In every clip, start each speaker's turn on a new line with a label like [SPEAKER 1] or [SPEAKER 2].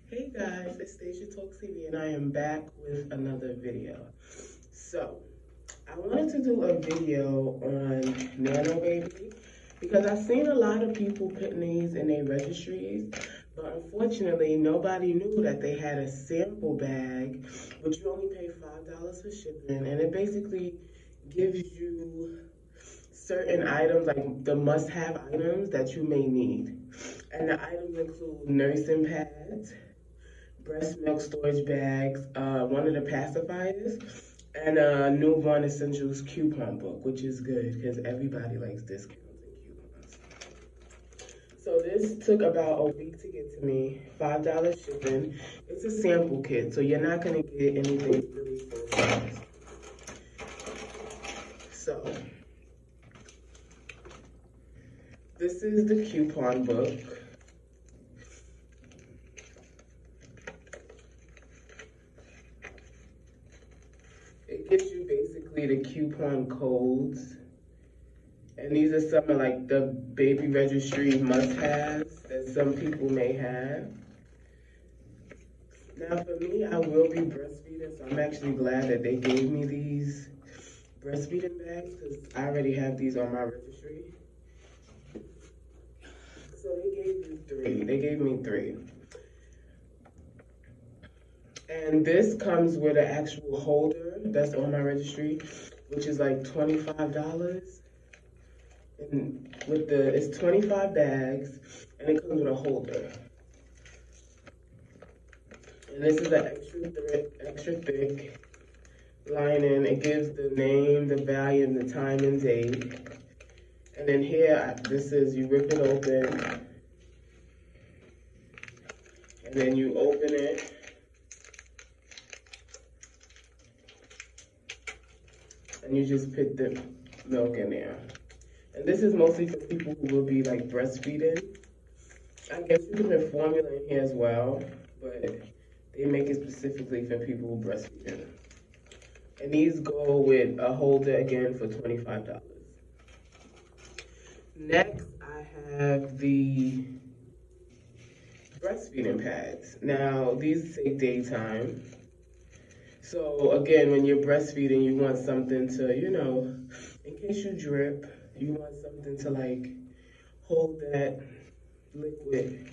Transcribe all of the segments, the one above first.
[SPEAKER 1] Hey guys, it's Stacia Talks TV and I am back with another video. So, I wanted to do a video on Nanobebe because I've seen a lot of people putting these in their registries, but unfortunately nobody knew that they had a sample bag, which you only pay $5 for shipping, and it basically gives you certain items, like the must-have items that you may need. And the items include nursing pads, breast milk storage bags, one of the pacifiers, and a newborn essentials coupon book, which is good because everybody likes discounts and coupons. So this took about a week to get to me, $5 shipping. It's a sample kit, so you're not gonna get anything really full size. So this is the coupon book. It gives you basically the coupon codes. And these are some of like the baby registry must-haves that some people may have. Now for me, I will be breastfeeding, so I'm actually glad that they gave me these breastfeeding bags because I already have these on my registry. So they gave you three. They gave me three. And this comes with an actual holder that's on my registry, which is like $25. And with it's 25 bags, and it comes with a holder. And this is an extra thick lining. It gives the name, the value, and the time and date. And then here, this is, you rip it open, and then you open it. And you just put the milk in there. And this is mostly for people who will be like breastfeeding. I guess you can put formula in here as well, but they make it specifically for people who breastfeeding. And these go with a holder again for $25. Next, I have the breastfeeding pads. Now, these say daytime. So again, when you're breastfeeding, you want something to, in case you drip, you want something to like hold that liquid.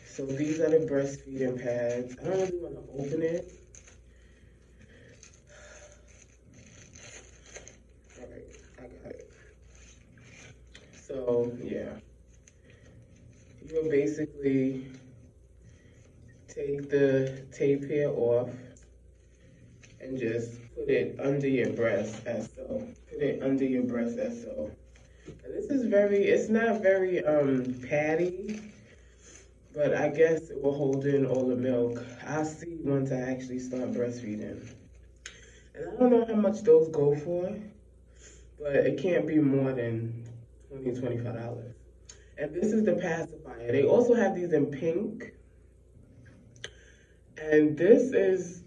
[SPEAKER 1] So these are the breastfeeding pads. I don't really want to open it. All right, I got it. So yeah, you'll basically take the tape here off and just put it under your breast as so. Put it under your breast as so. And this is it's not very paddy, but I guess it will hold in all the milk. I'll see once I actually start breastfeeding. And I don't know how much those go for, but it can't be more than $20, $25. And this is the pacifier. They also have these in pink. And this is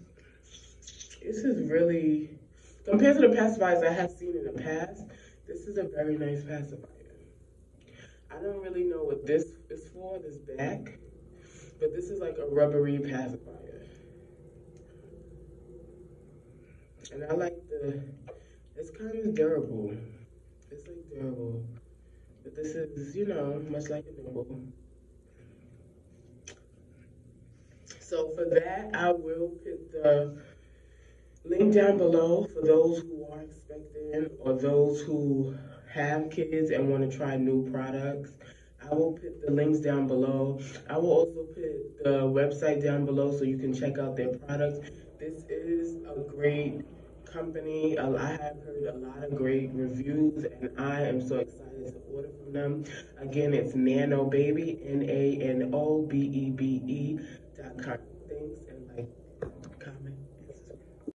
[SPEAKER 1] really, compared to the pacifiers I have seen in the past, this is a very nice pacifier. I don't really know what this is for, this back, but this is like a rubbery pacifier. And I like it's kind of durable. It's like durable. But this is, much like a nipple. So for that, I will put the link down below for those who are expecting or those who have kids and want to try new products. I will put the links down below. I will also put the website down below so you can check out their products. This is a great company. I have heard a lot of great reviews and I am so excited to order from them. Again, it's Nanobebe, NANOBEBE.com.